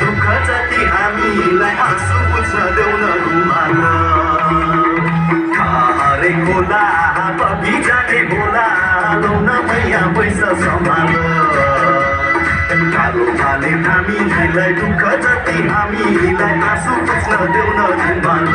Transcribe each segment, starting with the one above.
दुःख जति हामीलाई आँसु पुछ्न देऊ न रुमाल खारे खोला बगिजाने बोला लौन मैया पैसा सम्हाल कालो भाले हामीलाई दुःख जति हामीलाई आँसु पुछ्न देऊ न रुमाल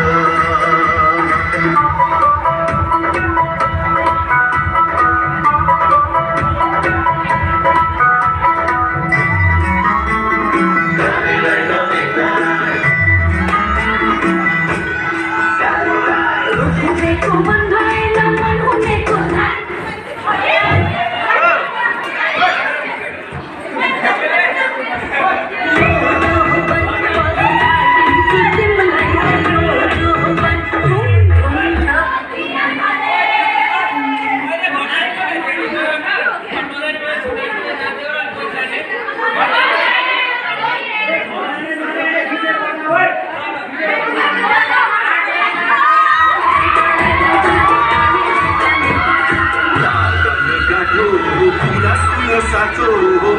साचो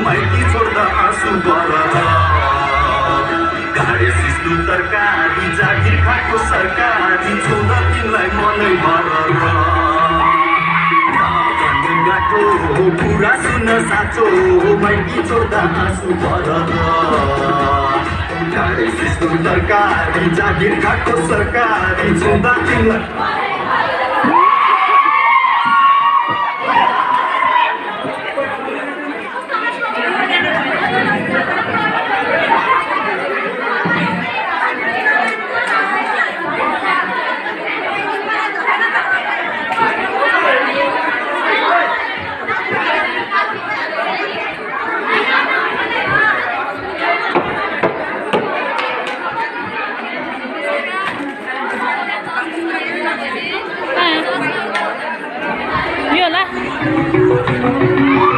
माइती छोड्दा आँसु बढ्छ घाडे सिस्नु तरकारी जागिर खाएको सरकारी छोड्दा तिमीलाई मनै मर्छ गाठो कुरा सुन्न साचो माइती छोड्दा आँसु बढ्छ घाडे सिस्नु तरकारी जागिर खाएको सरकारी छोड्दा तिमीलाई Yola.